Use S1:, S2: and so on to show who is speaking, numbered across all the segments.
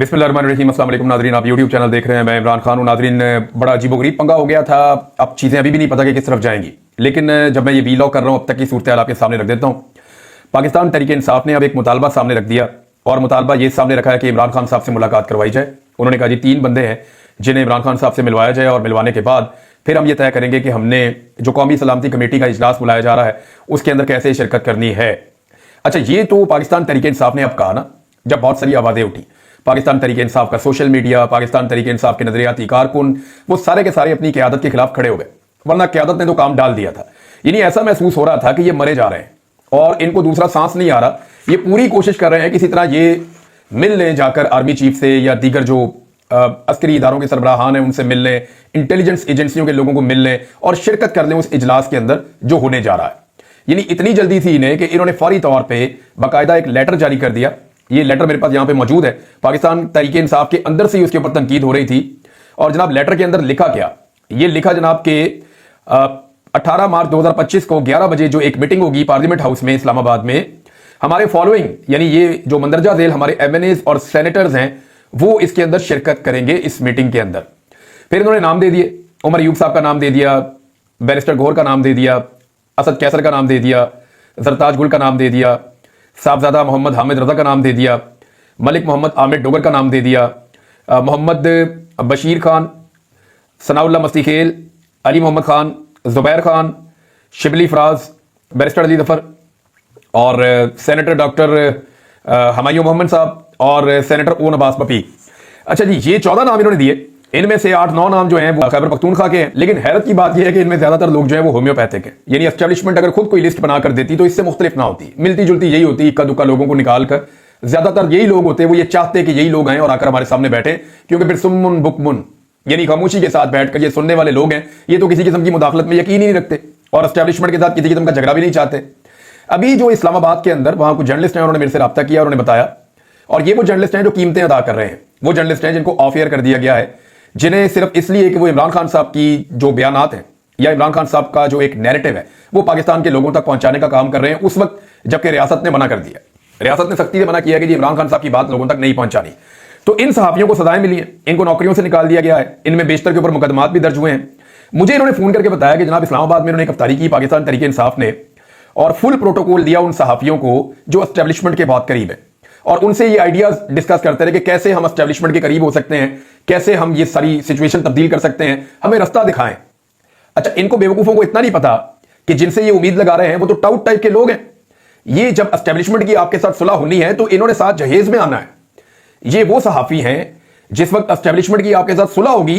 S1: बिस्मिल्लाहिर्रहमानिर्रहीम। अस्सलाम वालेकुम नाज़रीन, आप यूट्यूब चैनल देख रहे हैं। मैं इमरान खान हूं। नाज़रीन, बड़ा अजीबोगरीब पंगा हो गया था। अब चीज़ें अभी भी नहीं पता कि किस तरफ जाएंगी, लेकिन जब मैं ये वीलॉग कर रहा हूं अब तक की सूरत हाल आपके सामने रख देता हूं। पाकिस्तान तहरीक इंसाफ ने अब एक मुतालबा सामने रख दिया, और मुतालबा ये सामने रखा है कि इमरान खान साहब से मुलाकात करवाई जाए। उन्होंने कहा जी 3 बंदे हैं जिन्हें इमरान खान साहब से मिलवाया जाए, और मिलवाने के बाद फिर हम ये तय करेंगे कि हमने जो कौमी सलामती कमेटी का इजलास बुलाया जा रहा है उसके अंदर कैसे शिरकत करनी है। अच्छा, ये तो पाकिस्तान तहरीक इंसाफ ने अब कहा ना, जब बहुत सारी आवाज़ें उठी। पाकिस्तान तहरीक इंसाफ का सोशल मीडिया, पाकिस्तान तहरीक इंसाफ के नजरियाती कारकुन, वो सारे के सारे अपनी क़यादत के खिलाफ खड़े हो गए, वरना क़यादत ने तो काम डाल दिया था। यानी ऐसा महसूस हो रहा था कि ये मरे जा रहे हैं और इनको दूसरा सांस नहीं आ रहा। ये पूरी कोशिश कर रहे हैं किसी तरह ये मिल लें जाकर आर्मी चीफ से, या दीगर जो अस्करी इदारों के सरबराहान हैं उनसे मिल लें, इंटेलिजेंस एजेंसियों के लोगों को मिल लें और शिरकत कर लें उस इजलास के अंदर जो होने जा रहा है। यानी इतनी जल्दी थी इन्हें कि इन्होंने फौरी तौर पर बाकायदा एक लेटर जारी कर दिया। ये लेटर मेरे पास यहां पे मौजूद है। पाकिस्तान तहरीक इंसाफ के अंदर से ही उसके ऊपर तनकीद हो रही थी, और जनाब लेटर के अंदर लिखा क्या, ये लिखा जनाब के 18 मार्च 2025 को 11 बजे जो एक मीटिंग होगी पार्लियामेंट हाउस में इस्लामाबाद में, हमारे फॉलोइंग यानी ये जो मंदरजा झेल हमारे एमएनएज और सेनेटर्स हैं वो इसके अंदर शिरकत करेंगे इस मीटिंग के अंदर। फिर इन्होंने नाम दे दिए, उमर यूब साहब का नाम दे दिया, बैरिस्टर गौहर का नाम दे दिया, असद कैसर का नाम दे दिया, जरताज गुल का नाम दे दिया, साहबजादा मोहम्मद हामिद रजा का नाम दे दिया, मलिक मोहम्मद आमिर डोगर का नाम दे दिया, मोहम्मद बशीर खान, सनाउल्लाह मस्तीखेल, अली मोहम्मद खान, जुबैर खान, शिबली फराज, बैरिस्टर अली जफर, और सेनेटर डॉक्टर हमायूं मोहम्मद साहब, और सेनेटर ओ नबास पपी। अच्छा जी, ये 14 नाम इन्होंने दिए। इनमें से 8-9 नाम जो हैं वो खैबर पख्तूनख्वा के हैं, लेकिन हैरत की बात यह है कि इनमें ज्यादातर लोग जो है वो होम्योपैथिक हैं। यानी एस्टेब्लिशमेंट अगर खुद कोई लिस्ट बना कर देती तो इससे मुख्तलिफ ना होती, मिलती जुलती यही होती। इक्का दुक्का लोगों को निकाल कर ज्यादातर यही लोग होते, वो ये चाहते कि यही लोग आए और आकर हमारे सामने बैठे, क्योंकि फिर सुम्मुन बुकमुन यानी खामोशी के साथ बैठकर ये सुनने वाले लोग हैं, ये तो किसी किस्म की मुदाखलत में यकीन ही नहीं रखते और एस्टेब्लिशमेंट के साथ किसी किस्म का झगड़ा भी नहीं चाहते। अभी जो इस्लामाबाद के अंदर वहां कुछ जर्नलिस्ट हैं, उन्होंने मेरे से रब्ता किया, उन्होंने बताया, और ये वो जर्नलिस्ट हैं जो कीमतें अदा कर रहे हैं, वो जर्नलिस्ट हैं जिनको ऑफ एयर कर दिया गया है, जिन्हें सिर्फ इसलिए कि वो इमरान खान साहब की जो बयानात हैं या इमरान खान साहब का जो एक नैरेटिव है वो पाकिस्तान के लोगों तक पहुंचाने का काम कर रहे हैं, उस वक्त जबकि रियासत ने मना कर दिया। रियासत ने सख्ती से मना किया कि जी इमरान खान साहब की बात लोगों तक नहीं पहुंचानी। तो इन सहाफियों को सजाएं मिली हैं, इनको नौकरियों से निकाल दिया गया है, इनमें बेशतर के ऊपर मुकदमात भी दर्ज हुए हैं। मुझे इन्होंने फोन करके बताया कि जनाब इस्लामाबाद में इन्होंने एक अफ्तारी की पाकिस्तान तहरीक इंसाफ ने, और फुल प्रोटोकॉल दिया उन सहाफियों को जो एस्टेब्लिशमेंट के बहुत करीब है, और उनसे ये आइडियाज डिस्कस करते रहे कि कैसे हम एस्टेब्लिशमेंट के करीब हो सकते हैं, कैसे हम ये सारी सिचुएशन तब्दील कर सकते हैं, हमें रास्ता दिखाएं। अच्छा, इनको बेवकूफों को इतना नहीं पता कि जिनसे ये उम्मीद लगा रहे हैं वो तो टाउट टाइप के लोग हैं। ये जब एस्टेब्लिशमेंट की आपके साथ सुलह होनी है तो इन्होंने साथ जहेज में आना है। ये वो सहाफी हैं जिस वक्त एस्टेब्लिशमेंट की आपके साथ सुलह होगी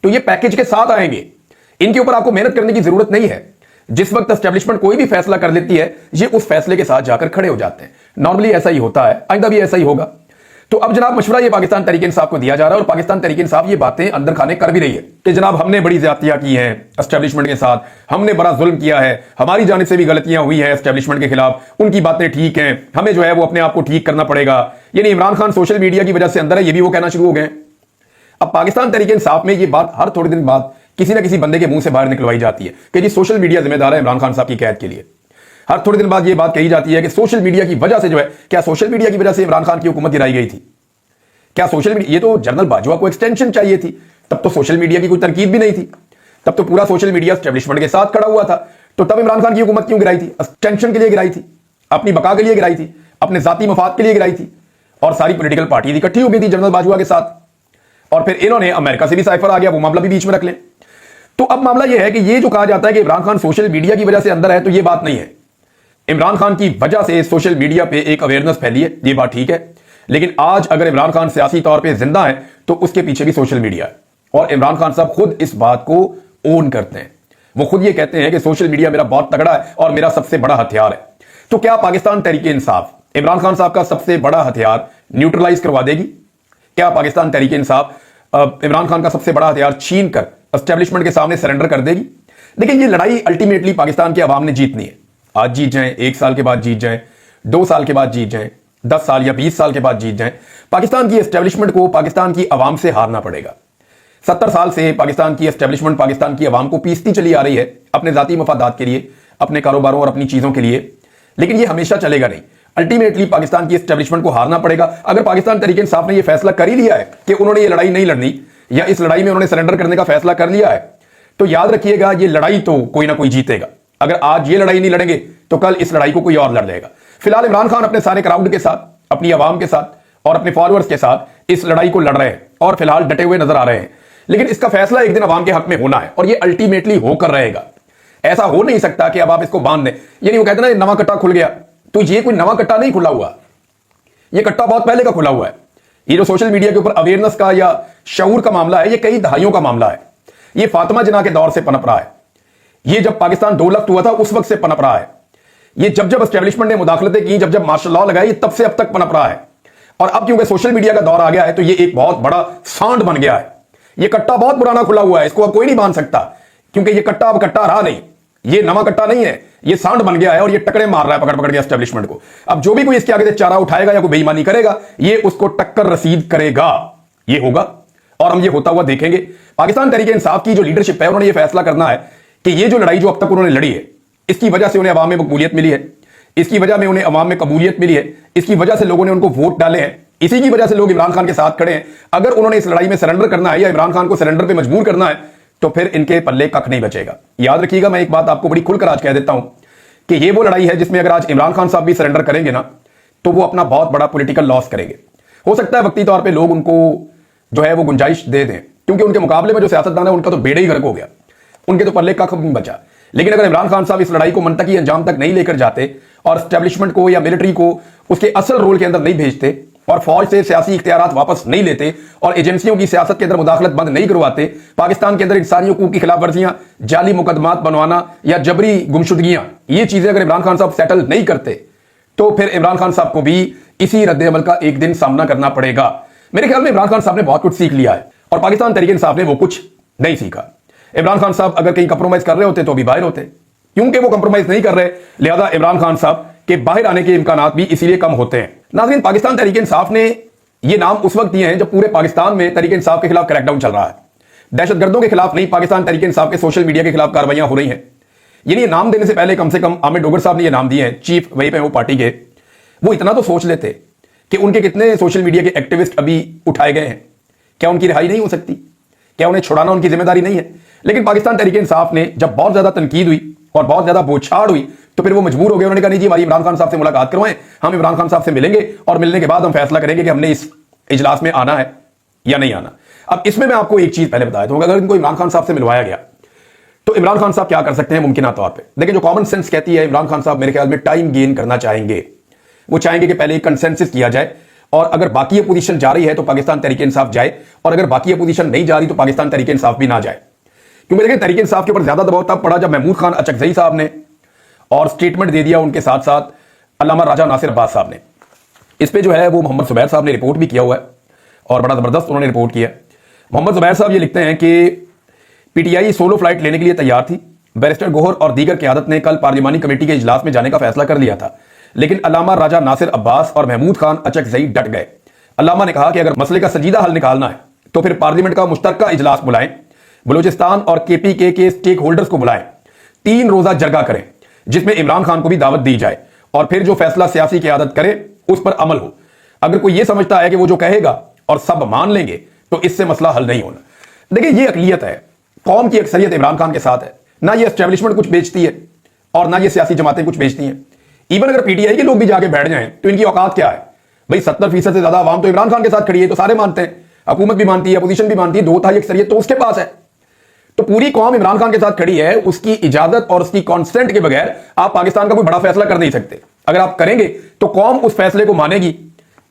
S1: तो ये पैकेज के साथ आएंगे, इनके ऊपर आपको मेहनत करने की जरूरत नहीं है। जिस वक्त एस्टेब्लिशमेंट कोई भी फैसला कर लेती है ये उस फैसले के साथ जाकर खड़े हो जाते हैं। नॉर्मली ऐसा ही होता है, आइंदा भी ऐसा ही होगा। तो अब जनाब मशवरा ये पाकिस्तान तहरीक इंसाफ को दिया जा रहा है, और पाकिस्तान तहरीक इंसाफ ये बातें अंदर खाने कर भी रही है कि जनाब हमने बड़ी ज्यादतियां की हैं एस्टेब्लिशमेंट के साथ, हमने बड़ा जुल्म किया है, हमारी जानिब से भी गलतियां हुई हैं एस्टेब्लिशमेंट के खिलाफ, उनकी बातें ठीक हैं, हमें जो है वो अपने आप को ठीक करना पड़ेगा। यानी इमरान खान सोशल मीडिया की वजह से अंदर है, ये भी वो कहना शुरू हो गए। अब पाकिस्तान तहरीक इंसाफ में ये बात हर थोड़े दिन बाद किसी ना किसी बंदे के मुंह से बाहर निकलवाई जाती है कि जी सोशल मीडिया जिम्मेदार है इमरान खान साहब की कैद के लिए। हर थोड़े दिन बाद ये बात कही जाती है कि सोशल मीडिया की वजह से जो है, क्या सोशल मीडिया की वजह से इमरान खान की हुकूमत गिराई गई थी? क्या सोशल मीडिया, ये तो जनरल बाजवा को एक्सटेंशन चाहिए थी, तब तो सोशल मीडिया की कोई तनकीद भी नहीं थी, तब तो पूरा सोशल मीडिया एस्टेब्लिशमेंट के साथ खड़ा हुआ था। तो तब इमरान खान की हुकूमत क्यों गिराई थी? एक्सटेंशन के लिए गिराई थी, अपनी बका के लिए गिराई थी, अपने जाती मफाद के लिए गिराई थी, और सारी पोलिटिकल पार्टी इकट्ठी हो गई थी जनरल बाजवा के साथ। और फिर इन्होंने अमेरिका से भी साइफर आ गया, वो मामला भी बीच में रख लें। तो अब मामला यह है कि ये जो कहा जाता है कि इमरान खान सोशल मीडिया की वजह से अंदर है, तो ये बात नहीं है। इमरान खान की वजह से सोशल मीडिया पे एक अवेयरनेस फैली है, ये बात ठीक है, लेकिन आज अगर इमरान खान सियासी तौर पे जिंदा है तो उसके पीछे भी सोशल मीडिया है, और इमरान खान साहब खुद इस बात को ओन करते हैं। वो खुद ये कहते हैं कि सोशल मीडिया मेरा बहुत तगड़ा है और मेरा सबसे बड़ा हथियार है। तो क्या पाकिस्तान तहरीक इंसाफ इमरान खान साहब का सबसे बड़ा हथियार न्यूट्रलाइज करवा देगी? क्या पाकिस्तान तहरीक इंसाफ इमरान खान का सबसे बड़ा हथियार छीन कर एस्टेब्लिशमेंट के सामने सरेंडर कर देगी? लेकिन ये लड़ाई अल्टीमेटली पाकिस्तान की आवाम ने जीतनी है। आज जीत जाएं, 1 साल के बाद जीत जाएं, 2 साल के बाद जीत जाएं, 10 साल या 20 साल के बाद जीत जाएं, पाकिस्तान की एस्टेब्लिशमेंट को पाकिस्तान की आवाम से हारना पड़ेगा। 70 साल से पाकिस्तान की एस्टेब्लिशमेंट पाकिस्तान की आवाम को पीसती चली आ रही है अपने जाती मफादात के लिए, अपने कारोबारों और अपनी चीजों के लिए, लेकिन ये हमेशा चलेगा नहीं। अल्टीमेटली पाकिस्तान की एस्टेब्लिशमेंट को हारना पड़ेगा। अगर पाकिस्तान तहरीक इंसाफ ने यह फैसला कर ही लिया है कि उन्होंने ये लड़ाई नहीं लड़नी या इस लड़ाई में उन्होंने सरेंडर करने का फैसला कर लिया है, तो याद रखिएगा ये लड़ाई तो कोई ना कोई जीतेगा। अगर आज ये लड़ाई नहीं लड़ेंगे तो कल इस लड़ाई को कोई और लड़ लेगा। फिलहाल इमरान खान अपने सारे क्राउड के साथ, अपनी आवाम के साथ और अपने फॉलोअर्स के साथ इस लड़ाई को लड़ रहे हैं और फिलहाल डटे हुए नजर आ रहे हैं। लेकिन इसका फैसला एक दिन आवाम के हक में होना है और ये अल्टीमेटली होकर रहेगा। ऐसा हो नहीं सकता कि अब आप इसको बांध दें। यानी वो कहते हैं ना नवा कट्टा खुल गया, तो ये कोई नवा कट्टा नहीं खुला हुआ, ये कट्टा बहुत पहले का खुला हुआ है। ये जो सोशल मीडिया के ऊपर अवेयरनेस का या शऊर का मामला है, ये कई दहाइयों का मामला है। ये फातिमा जिन्ना के दौर से पनप रहा है, ये जब पाकिस्तान 2 लाख हुआ था उस वक्त से पनप रहा है, ये जब जब एस्टेब्लिशमेंट ने मुदाखलतें की, जब जब मार्शल लॉ लगाया, ये तब से अब तक पनप रहा है। और अब क्योंकि सोशल मीडिया का दौर आ गया है तो ये एक बहुत बड़ा सांड बन गया है। ये कट्टा बहुत पुराना खुला हुआ है, इसको अब कोई नहीं बांध सकता, क्योंकि ये कट्टा अब कट्टा रहा नहीं, ये नवा कट्टा नहीं है, ये सांड बन गया है और ये टकरे मार रहा है पकड़ पकड़ के एस्टेब्लिशमेंट को। अब जो भी कोई इसके आगे से चारा उठाएगा या कोई बेईमानी करेगा, ये उसको टक्कर रसीद करेगा, ये होगा और हम ये होता हुआ देखेंगे। पाकिस्तान तहरीक इंसाफ की जो लीडरशिप है, उन्होंने ये फैसला करना है कि ये जो लड़ाई जो अब तक उन्होंने लड़ी है, इसकी वजह से उन्हें अवाम में मकबूलियत मिली है, इसकी वजह में उन्हें अवाम में कबूलियत मिली है, इसकी वजह से लोगों ने उनको वोट डाले हैं, इसी की वजह से लोग इमरान खान के साथ खड़े हैं। अगर उन्होंने इस लड़ाई में सरेंडर करना है या इमरान खान को सरेंडर पे मजबूर करना है तो फिर इनके पल्ले कख नहीं बचेगा। याद रखिएगा, मैं एक बात आपको बड़ी खुलकर आज कह देता हूं कि ये वो लड़ाई है जिसमें अगर आज इमरान खान साहब भी सरेंडर करेंगे ना, तो वो अपना बहुत बड़ा पॉलिटिकल लॉस करेंगे। हो सकता है वक्ती तौर पे लोग उनको जो है वो गुंजाइश दे दें, क्योंकि उनके मुकाबले में जो सियासतदान है उनका तो बेड़ा ही गर्क हो गया, उनके तो पल्ले कख नहीं बचा। लेकिन अगर इमरान खान साहब इस लड़ाई को मंतकी अंजाम तक नहीं लेकर जाते और एस्टेब्लिशमेंट को या मिलिट्री को उसके असल रोल के अंदर नहीं भेजते और फौज से सियासी इख्तियारात वापस नहीं लेते और एजेंसियों की सियासत के अंदर मुदाखलत बंद नहीं करवाते, पाकिस्तान के अंदर इंसानी हुकूक की खिलाफ वर्जियां, जाली मुकदमात बनवाना या जबरी गुमशुदगियां, ये चीजें अगर इमरान खान साहब सेटल नहीं करते तो फिर इमरान खान साहब को भी इसी रद्द-ए-अमल का एक दिन सामना करना पड़ेगा। मेरे ख्याल में इमरान खान साहब ने बहुत कुछ सीख लिया है और पाकिस्तान तहरीक इंसाफ ने वो कुछ नहीं सीखा। इमरान खान साहब अगर कहीं कंप्रोमाइज कर रहे होते तो भी बाहर होते, क्योंकि वो कंप्रोमाइज नहीं कर रहे, लिहाजा इमरान खान साहब के बाहर आने के इम्कानात भी इसीलिए कम होते हैं। नाज़रीन, पाकिस्तान तहरीक इंसाफ ने ये नाम उस वक्त दिए हैं जब पूरे पाकिस्तान में तहरीक इंसाफ के खिलाफ क्रैकडाउन चल रहा है। दहशतगर्दों के खिलाफ नहीं, पाकिस्तान तहरीक इंसाफ के सोशल मीडिया के खिलाफ कार्रवाइयां हो रही हैं। ये नाम देने से पहले कम से कम आमिर डोगर साहब ने ये नाम दिए हैं, चीफ वहीं पे वो पार्टी के, वो इतना तो सोच लेते कि उनके कितने सोशल मीडिया के एक्टिविस्ट अभी उठाए गए हैं, क्या उनकी रिहाई नहीं हो सकती, क्या उन्हें छुड़ाना उनकी जिम्मेदारी नहीं है? लेकिन पाकिस्तान तहरीक इंसाफ ने जब बहुत ज्यादा तनकीद हुई और बहुत ज्यादा बौछार हुई तो फिर वो मजबूर हो गए, उन्होंने कहा नहीं जी हमारी इमरान खान साहब से मुलाकात करवाएं, हम इमरान खान साहब से मिलेंगे और मिलने के बाद हम फैसला करेंगे कि हमने इस इजलास में आना है या नहीं आना। अब इसमें मैं आपको एक चीज पहले बताया दूंगा, अगर इनको इमरान खान साहब से मिलवाया गया तो इमरान खान साहब क्या कर सकते हैं मुमकिन तौर पर। देखिए, जो कॉमन सेंस कहती है, इमरान खान साहब मेरे ख्याल में टाइम गेन करना चाहेंगे। वो चाहेंगे कि पहले कंसेंसस किया जाए और अगर बाकी अपोजिशन जा रही है तो पाकिस्तान तहरीक इंसाफ जाए और अगर बाकी अपोजिशन नहीं जा रही तो पाकिस्तान तहरीक इंसाफ भी ना जाए। क्योंकि देखिए, तहरीक इंसाफ के ऊपर ज्यादा दबाव तब पड़ा जब महमूद खान अचकजई साहब ने और स्टेटमेंट दे दिया, उनके साथ साथ अल्लामा राजा नासिर अब्बास साहब ने। इस पे जो है वो मोहम्मद जुबैर साहब ने रिपोर्ट भी किया हुआ है और बड़ा जबरदस्त उन्होंने रिपोर्ट किया। मोहम्मद जुबैर साहब ये लिखते हैं कि पीटीआई सोलो फ्लाइट लेने के लिए तैयार थी, बैरिस्टर गोहर और दीगर क़यादत ने कल पार्लिमानी कमेटी के इजलास में जाने का फैसला कर लिया था, लेकिन अल्लामा राजा नासिर अब्बास और महमूद खान अचकजई डट गए। अल्लामा ने कहा कि अगर मसले का संजीदा हल निकालना है तो फिर पार्लियामेंट का मुश्तरका इजलास बुलाएं, बलूचिस्तान और केपीके के स्टेक होल्डर्स को बुलाएं, 3 रोजा जरगा करें जिसमें इमरान खान को भी दावत दी जाए और फिर जो फैसला सियासी क़यादत करे उस पर अमल हो। अगर कोई यह समझता है कि वो जो कहेगा और सब मान लेंगे तो इससे मसला हल नहीं होना। देखिए, ये अकलियत है, कौम की अक्सरियत इमरान खान के साथ है, ना ये एस्टेब्लिशमेंट कुछ बेचती है और ना ये सियासी जमातें कुछ बेचती हैं। इवन अगर पीटीआई के लोग भी जाके बैठ जाएं तो इनकी औकात क्या है भाई? 70% से ज्यादा आवाम तो इमरान खान के साथ खड़ी है, तो सारे मानते हैं, हुकूमत भी मानती है, अपोजिशन भी मानती है, 2/3 अक्सरियत तो उसके पास है। तो पूरी कौम इमरान खान के साथ खड़ी है, उसकी इजाजत और उसकी कॉन्सेंट के बगैर आप पाकिस्तान का कोई बड़ा फैसला कर नहीं सकते। अगर आप करेंगे तो कौम उस फैसले को मानेगी,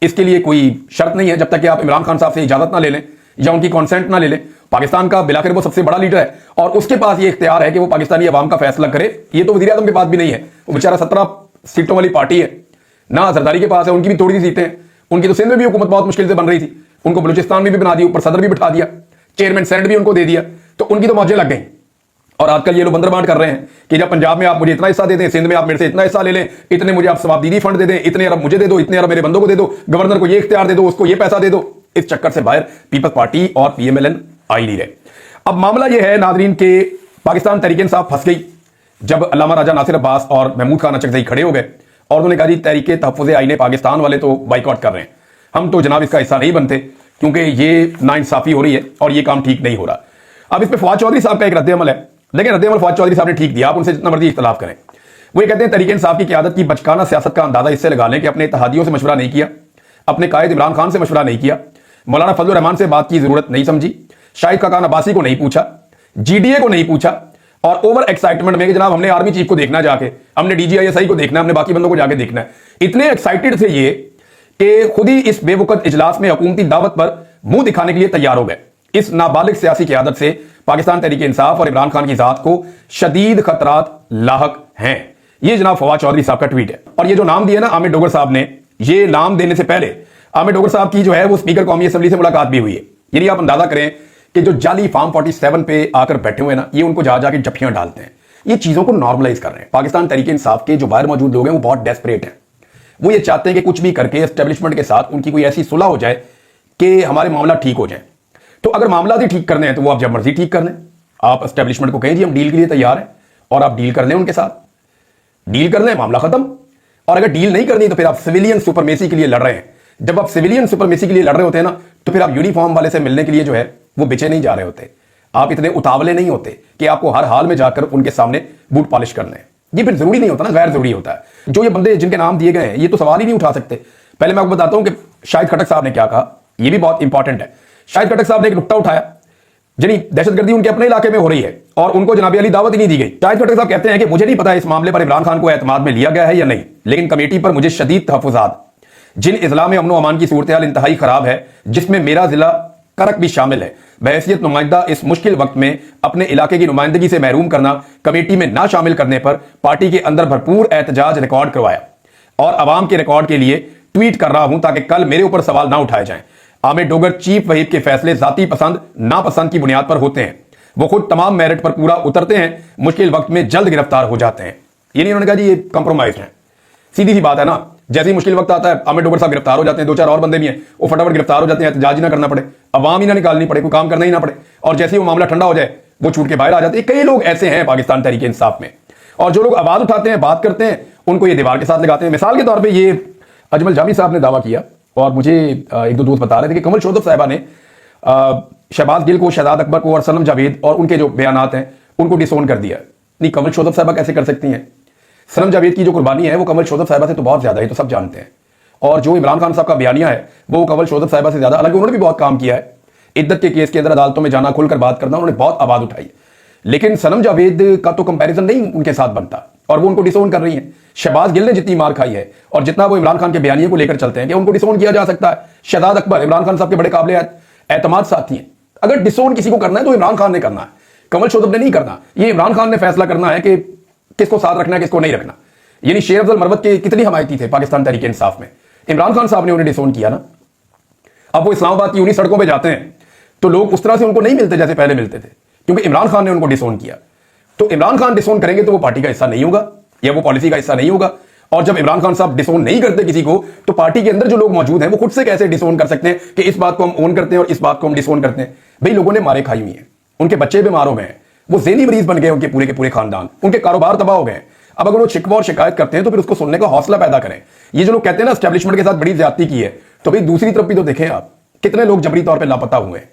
S1: इसके लिए कोई शर्त नहीं है जब तक कि आप इमरान खान साहब से इजाजत ना ले लें या उनकी कॉन्सेंट ना ले लें। पाकिस्तान का बिलाखिर वो सबसे बड़ा लीडर है और उसके पास ये इख्तियार है कि वो पाकिस्तानी अवाम का फैसला करे। ये तो वज़ीर आज़म के पास भी नहीं है, वो बेचारा 17 सीटों वाली पार्टी है ना, जरदारी के पास है, उनकी भी थोड़ी सी सीटें हैं। उनकी तो सिंध में भी हुकूमत बहुत मुश्किल से बन रही थी, उनको बलूचिस्तान में भी बना दी, ऊपर सदर भी बिठा दिया, चेयरमैन सेनेट भी उनको दे दिया, तो उनकी तो मौजें लग गई। और आजकल ये लोग बंदरबांट कर रहे हैं कि जब पंजाब में आप मुझे इतना हिस्सा दे दें, सिंध में आप मेरे से इतना हिस्सा ले लें, इतने मुझे आप सवाबदीदी फंड दे दें, इतने अरब मुझे दे दो, इतने अरब मेरे बंदों को दे दो, गवर्नर को ये इख्तियार दे दो, उसको ये पैसा दे दो। इस चक्कर से बाहर पीपल्स पार्टी और पीएमएलएन आई नहीं रहे। अब मामला यह है नाजरीन के पाकिस्तान तहरीक इंसाफ फंस गई जब अल्लामा राजा नासिर अब्बास और महमूद खान अचकजई खड़े हो गए और उन्होंने कहा जी तहरीके तहफ़्फ़ुज़ आईन पाकिस्तान वाले तो बाइकआउट कर रहे हैं, हम तो जनाब इसका हिस्सा नहीं बनते क्योंकि ये नाइंसाफ़ी हो रही है और ये काम ठीक नहीं हो रहा। अब इस पर फवाद चौधरी साहब का एक रद्द-ए-अमल है, लेकिन रद्द-ए-अमल फवाद चौधरी साहब ने ठीक दिया, आप उनसे जितना मर्जी इख्तलाफ करें। वो ये कहते हैं तहरीक इंसाफ की क़यादत की बचकाना सियासत का अंदाजा इससे लगा लें कि अपने इत्तेहादियों से मशवरा नहीं किया, अपने कायद इमरान खान से मशवरा नहीं किया, मौलाना फजलुर रहमान से बात की जरूरत नहीं समझी, शाहिद खाकान अब्बासी को नहीं पूछा, GDA को नहीं पूछा, और ओवर एक्साइटमेंट में कि जनाब हमने आर्मी चीफ को देखना जाके, हमने DGISI को देखना, हमने बाकी बंदों को जाके देखना है, इतने एक्साइटेड थे ये कि खुद ही इस बेवकूफ इजलास में हुकूमती दावत पर मुंह दिखाने के लिए तैयार हो गए। इस नाबालिग सियासी क़यादत से पाकिस्तान तहरीक इंसाफ और इमरान खान की जात को शदीद खतरात लाहक हैं। ये जनाब फवाद चौधरी साहब का ट्वीट है। और ये जो नाम दिया ना आमिर डोगर साहब ने, ये नाम देने से पहले आमिर डोगर साहब की जो है वो स्पीकर कौमी असम्बली से मुलाकात भी हुई है। यानी आप अंदाजा करें कि जो जाली फार्म 47 पे आकर बैठे हुए ना, ये उनको जा जाके जफ्फियां डालते हैं, ये चीजों को नॉर्मलाइज कर रहे हैं। पाकिस्तान तहरीक इंसाफ के जो बाहर मौजूद लोग हैं वो बहुत डेस्परेट हैं, वो ये चाहते हैं कि कुछ भी करके एस्टेब्लिशमेंट के साथ उनकी कोई ऐसी सुलह हो जाए कि हमारे मामला ठीक हो जाए। तो अगर मामला ही ठीक करने हैं तो वो आप जब मर्जी ठीक कर लें, आप एस्टेब्लिशमेंट को कहें जी हम डील के लिए तैयार हैं, और आप डील कर लें, उनके साथ डील कर लें, मामला खत्म। और अगर डील नहीं करनी तो फिर आप सिविलियन सुपरमेसी के लिए लड़ रहे हैं। जब आप सिविलियन सुपरमेसी के लिए लड़ रहे होते हैं ना, तो फिर आप यूनिफॉर्म वाले से मिलने के लिए जो है वो बेचे नहीं जा रहे होते, आप इतने उतावले नहीं होते कि आपको हर हाल में जाकर उनके सामने बूट पॉलिश करने हैं। ये फिर जरूरी नहीं होता ना, गैर जरूरी होता है। जो ये बंदे जिनके नाम दिए गए हैं ये तो सवाल ही नहीं उठा सकते। पहले मैं आपको बताता हूं कि शाहिद खटक साहब ने क्या कहा, यह भी बहुत इंपॉर्टेंट है। शाहिद खटक साहब ने एक नुक्ता उठाया, जिनी दहशतगर्दी उनके अपने इलाके में हो रही है और उनको जनाबी अली दावत ही नहीं दी गई। शाहिद खटक साहब कहते हैं कि मुझे नहीं पता इस मामले पर इमरान खान को एतमाद में लिया गया है या नहीं, लेकिन कमेटी पर मुझे शदीद तहफ़्फ़ुज़ात, जिन इज़ला में अमन अमान की सूरत हाल इंतहाई खराब है, जिसमें मेरा जिला करक भी शामिल है, बहैसियत नुमाइंदा इस मुश्किल वक्त में अपने इलाके की नुमाइंदगी से महरूम करना, कमेटी में ना शामिल करने पर पार्टी के अंदर भरपूर एहतजाज रिकॉर्ड करवाया और अवाम के रिकॉर्ड के लिए ट्वीट कर रहा हूं ताकि कल मेरे ऊपर सवाल ना उठाए जाएं। आमिर डोगर चीफ वहीद के फैसले जाती पसंद नापसंद की बुनियाद पर होते हैं, वो खुद तमाम मेरिट पर पूरा उतरते हैं, मुश्किल वक्त में जल्द गिरफ्तार हो जाते हैं। ये नहीं, उन्होंने कहा जी ये कंप्रोमाइज है, सीधी सी बात है ना। जैसे ही मुश्किल वक्त आता है आमिर डोगर साहब गिरफ्तार हो जाते हैं, दो चार और बंदे भी हैं वो फटाफट गिरफ्तार हो जाते हैं, एहतजाज ही ना करना पड़े, अवाम ही ना निकालनी पड़े, कोई काम करना ही ना पड़े, और जैसे ही वो मामला ठंडा हो जाए वो छूट के बाहर आ जाते हैं। कई लोग ऐसे हैं पाकिस्तान तहरीक इंसाफ में, और जो लोग आवाज उठाते हैं, बात करते हैं, उनको ये दीवार के साथ लगाते हैं। मिसाल के तौर पर ये अजमल जामी साहब ने दावा किया, और मुझे एक दो दोस्त बता रहे थे कि कमल शोदफ साहिबा ने शहबाज गिल को, शहजाद अकबर को और सनम जावेद और उनके जो बयानात हैं उनको डिसोन कर दिया। नहीं, कमल शोदफ साहिबा कैसे कर सकती हैं? सनम जावेद की जो कुर्बानी है वो कमल शोदफ साहिबा से तो बहुत ज्यादा है, तो सब जानते हैं। और जो इमरान खान साहब का बयानिया है वो कमल शोदफ साहिबा से ज्यादा, हालांकि उन्होंने भी बहुत काम किया है, इद्दत के केस के अंदर अदालतों में जाना, खुलकर बात करना, उन्होंने बहुत आवाज उठाई, लेकिन सनम जावेद का तो कंपैरिजन नहीं उनके साथ बनता, और वो उनको डिसोन कर रही है। शहबाज गिल ने जितनी मार खाई है और जितना वो इमरान खान के बयानिए को लेकर चलते हैं कि उनको डिसोन किया जा सकता है। शहजाद अकबर इमरान खान साहब के बड़े काबिल एतमाद साथी हैं, अगर डिसोन किसी को करना है तो इमरान खान ने करना है, कमल शोदफ ने नहीं करना। ये इमरान खान ने फैसला करना है कि किसको साथ रखना है, किसको नहीं रखना। यानी शेर अफजल मरवत के कितनी हमायती थे पाकिस्तान तहरीक इंसाफ में, इमरान खान साहब ने उन्हें डिसोन किया ना। अब वो इस्लामाबाद की उन्हीं सड़कों पर जाते हैं तो लोग उस तरह से उनको नहीं मिलते जैसे पहले मिलते थे, क्योंकि इमरान खान ने उनको डिसोन किया। तो इमरान खान डिसोन करेंगे तो वो पार्टी का हिस्सा नहीं होगा या वो पॉलिसी का हिस्सा नहीं होगा। और जब इमरान खान साहब डिसोन नहीं करते किसी को, तो पार्टी के अंदर जो लोग मौजूद हैं वो खुद से कैसे डिसोन कर सकते हैं कि इस बात को हम ओन करते हैं और इस बात को हम डिसोन करते हैं? भाई लोगों ने मारे खाई हुई हैं, उनके बच्चे बीमार हो गए हैं, वो ज़हनी मरीज बन गए, उनके पूरे के पूरे खानदान, उनके कारोबार तबाह हो गए। अब अगर वो शिकवा और शिकायत करते हैं तो फिर उसको सुनने का हौसला पैदा करें। ये जो लोग कहते हैं ना एस्टेब्लिशमेंट के साथ बड़ी ज्यादती की है, तो भाई दूसरी तरफ भी तो देखें आप, कितने लोग जबरी तौर पर लापता हुए हैं,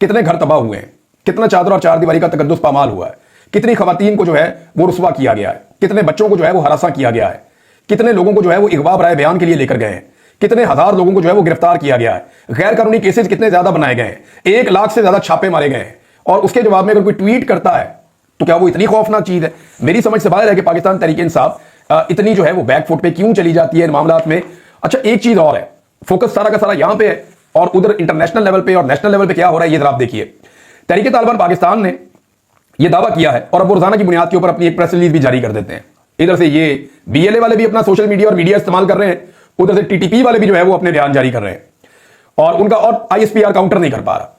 S1: कितने घर तबाह हुए हैं, कितना चादर और चार दीवारी का तकद्दुस पामाल हुआ है, कितनी खवातीन को जो है वो रुस्वा किया गया है, कितने बच्चों को जो है वो हरासा किया गया है, कितने लोगों को जो है वो इगवा बराए बयान के लिए लेकर गए हैं, कितने हजार लोगों को जो है वो गिरफ्तार किया गया है, गैर कानूनी केसेस कितने ज्यादा बनाए गए हैं, 1 लाख से ज्यादा छापे मारे गए हैं। और उसके जवाब में अगर कोई ट्वीट करता है तो क्या वो इतनी खौफनाक चीज है? मेरी समझ से बाहर है कि पाकिस्तान तहरीक इंसाफ इतनी जो है वो बैक फुट पे क्यों चली जाती है इन मामलात में। अच्छा, एक चीज और है, फोकस सारा का सारा यहां पे है और उधर इंटरनेशनल लेवल पे और नेशनल लेवल पे क्या हो रहा है ये जरा आप देखिए। तहरीक तालिबान पाकिस्तान ने यह दावा किया है और अब वो रोजाना की बुनियाद के ऊपर अपनी एक प्रेस रिलीज भी जारी कर देते हैं। इधर से ये BLA वाले भी अपना सोशल मीडिया और मीडिया इस्तेमाल कर रहे हैं, उधर से TTP वाले भी जो है वो अपने बयान जारी कर रहे हैं, और उनका और ISPR काउंटर नहीं कर पा रहा।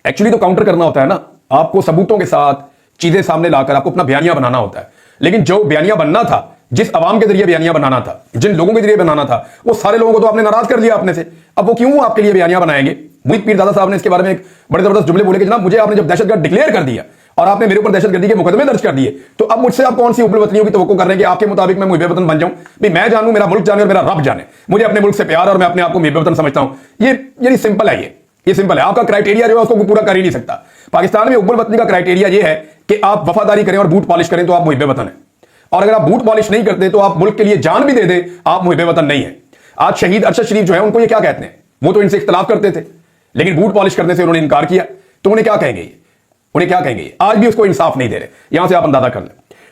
S1: एक्चुअली तो काउंटर करना होता है ना, आपको सबूतों के साथ चीजें सामने लाकर आपको अपना बयानिया बनाना होता है, लेकिन जो बयानिया बनना था, जिस अवाम के जरिए बयानिया बनाना था, जिन लोगों के जरिए बनाना था, वो सारे लोगों को तो आपने नाराज कर लिया अपने से। अब वो क्यों आपके लिए बयानिया बनाएंगे? मुहित पीरजादा साहब ने इसके बारे में एक बड़े जबरदस्त जुमले बोले कि जनाब मुझे आपने जब दहशतगर्द डिक्लेयर कर दिया और आपने मेरे ऊपर दहशतगर्दी के मुकदमे दर्ज कर दिए, तो अब मुझसे आप कौन सी उपल वतनियों की तवक्को कर रहे हैं कि आपके मुताबिक मैं मुहिब वतन बन जाऊं? भाई मैं जानूं, मेरा मुल्क जाने और मेरा रब जाने, मुझे अपने मुल्क से प्यार और मैं अपने आप को मुहिब वतन समझता हूं। ये सिंपल है, ये सिंपल है। आपका क्राइटेरिया जो है उसको पूरा कर ही नहीं सकता। पाकिस्तान में उपल वतनी का क्राइटेरिया ये है कि आप वफादारी करें और बूट पॉलिश करें तो आप मुहिब वतन है, और अगर आप बूट पॉलिश नहीं करते तो आप मुल्क के लिए जान भी दे दे, आप मुहिब वतन नहीं है। आज शहीद अरशद शरीफ जो है उनको ये क्या कहते हैं? वो तो इनसे इख्तलाफ करते थे, लेकिन बूट पॉलिश करने से उन्होंने इनकार किया, तो उन्हें क्या कहेंगे? उन्हें क्या कहेंगे? आज भी उसको इंसाफ नहीं दे रहे। यहां से आप अंदाजा कर लें।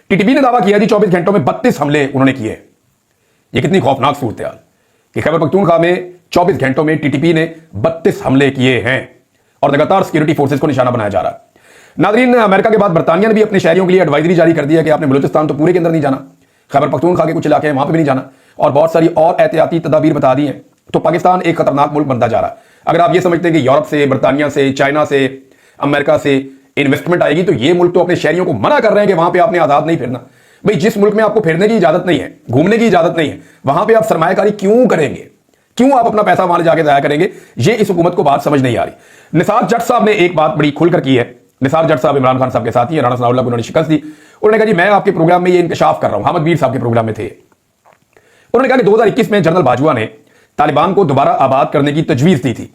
S1: टीटीपी ने दावा किया जी 24 घंटों में 32 हमले उन्होंने किए। ये कितनी खौफनाक सूरत हाल कि खैबर पख्तूनख्वा में 24 घंटों में टीटीपी ने 32 हमले किए हैं और लगातार सिक्योरिटी फोर्सेज को निशाना बनाया जा रहा है। नाज़रीन, अमेरिका के बाद बरतानिया ने भी अपने शहरियों के लिए एडवाइजरी जारी कर दी है कि आपने बलूचिस्तान तो पूरे के अंदर नहीं जाना, खैबर पख्तूनख्वा के कुछ इलाके हैं वहां पर भी नहीं जाना, और बहुत सारी और एहतियाती तदाबीर बता दी हैं। तो पाकिस्तान एक खतरनाक मुल्क बनता जा रहा है। अगर आप ये समझते हैं कि यूरोप से, बरतानिया से, चाइना से, अमेरिका से इन्वेस्टमेंट आएगी, तो ये मुल्क तो अपने शहरियों को मना कर रहे हैं कि वहां पे आपने आजाद नहीं फिरना। भाई जिस मुल्क में आपको फिरने की इजाजत नहीं है, घूमने की इजाजत नहीं है, वहां पे आप सरमायाकारी क्यों करेंगे? क्यों आप अपना पैसा वहां जाके जाया करेंगे? ये इस हुकूमत को बात समझ नहीं आ रही। निसार जट साहब ने एक बात बड़ी खुलकर की है। निसार जट साहब इमरान खान साहब के साथी हैं, राणा सनाउल्लाह को उन्होंने शिकस्त दी। उन्होंने कहा जी मैं आपके प्रोग्राम में ये इंकशाफ कर रहा हूं, हामिद मीर साहब के प्रोग्राम में थे। उन्होंने कहा कि 2021 में जनरल बाजवा ने तालिबान को दोबारा आबाद करने की तजवीज दी थी,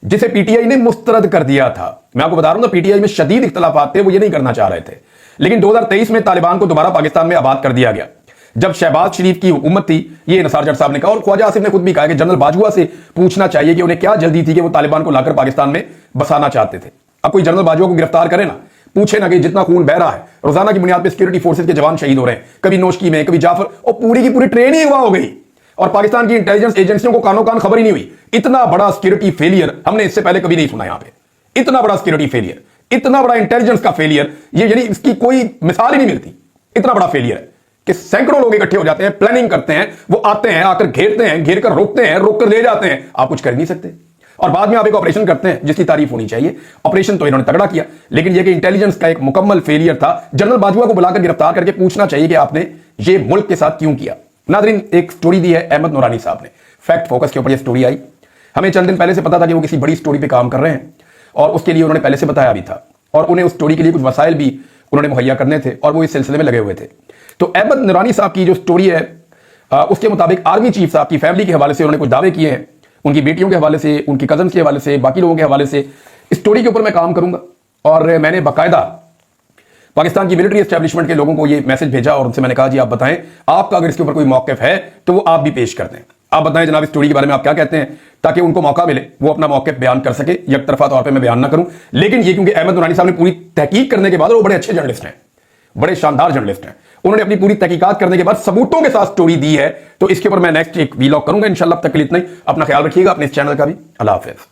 S1: जिसे पीटीआई ने मुस्तरद कर दिया था। मैं आपको बता रहा हूं ना, पीटीआई में शदीद इख्तलाफात थे, वो ये नहीं करना चाह रहे थे, लेकिन 2023 में तालिबान को दोबारा पाकिस्तान में आबाद कर दिया गया। जब शहबाज शरीफ की हुकूमत थी, ये निसार जट साहब ने कहा, और ख्वाजा आसिफ ने खुद भी कहा कि जनरल बाजवा से पूछना चाहिए कि उन्हें क्या जल्दी थी कि वो तालिबान को लाकर पाकिस्तान में बसाना चाहते थे। अब कोई जनरल बाजवा को गिरफ्तार करे ना, पूछे ना कि जितना खून बह रहा है, रोजाना की बुनियाद पर सिक्योरिटी फोर्सेज के जवान शहीद हो रहे हैं, कभी नोशकी में, कभी जाफर, और पूरी की पूरी ट्रेनिंग वहां हो गई और पाकिस्तान की इंटेलिजेंस एजेंसियों को कानो कान खबर ही नहीं हुई। इतना बड़ा सिक्योरिटी फेलियर हमने इससे पहले कभी नहीं सुना। यहां पे इतना बड़ा सिक्योरिटी फेलियर, इतना बड़ा इंटेलिजेंस का फेलियर, ये यानी इसकी कोई मिसाल ही नहीं मिलती। इतना बड़ा फेलियर है कि सैकड़ों लोग इकट्ठे हो जाते हैं, प्लानिंग करते हैं, वो आते हैं, आकर घेरते हैं, घेर कर रोकते हैं, रोक कर ले जाते हैं, आप कुछ कर नहीं सकते, और बाद में आप एक ऑपरेशन करते हैं जिसकी तारीफ होनी चाहिए। ऑपरेशन तो इन्होंने तगड़ा किया, लेकिन यह कि इंटेलिजेंस का एक मुकम्मल फेलियर था। जनरल बाजवा को बुलाकर गिरफ्तार करके पूछना चाहिए कि आपने ये मुल्क के साथ क्यों किया। नाज़रीन, एक स्टोरी दी है अहमद नूरानी साहब ने, फैक्ट फोकस के ऊपर ये स्टोरी आई। हमें चंद दिन पहले से पता था कि वो किसी बड़ी स्टोरी पे काम कर रहे हैं, और उसके लिए उन्होंने पहले से बताया भी था, और उन्हें उस स्टोरी के लिए कुछ वसाइल भी उन्होंने मुहैया करने थे, और वो इस सिलसिले में लगे हुए थे। तो अहमद नूरानी साहब की जो स्टोरी है, उसके मुताबिक आर्मी चीफ साहब की फैमिली के हवाले से उन्होंने कुछ दावे किए हैं, उनकी बेटियों के हवाले से, उनकी कजन के हवाले से, बाकी लोगों के हवाले से। इस स्टोरी के ऊपर मैं काम करूंगा, और मैंने बाकायदा पाकिस्तान की मिलिट्री एस्टैब्लिशमेंट के लोगों को ये मैसेज भेजा, और उनसे मैंने कहा जी आप बताएं, आपका अगर इसके ऊपर कोई मौक़िफ़ है तो वो आप भी पेश कर दें। आप बताएं जनाब इस स्टोरी के बारे में आप क्या कहते हैं, ताकि उनको मौका मिले वो अपना मौक़िफ़ बयान कर सके। यकतरफा तौर पर मैं बयान ना करूं, लेकिन ये क्योंकि अहमद नूरानी साहब ने पूरी तहकीक करने के बाद, और वो बड़े अच्छे जर्नलिस्ट हैं, बड़े शानदार जर्नलिस्ट हैं, उन्होंने अपनी पूरी तहकीकात करने के बाद सबूतों के साथ स्टोरी दी है। तो इसके ऊपर मैं नेक्स्ट एक वीलॉग करूंगा इंशाल्लाह। तब तक के लिए इतना ही। अपना ख्याल रखिएगा, अपने इस चैनल का भी। अल्लाह हाफिज़।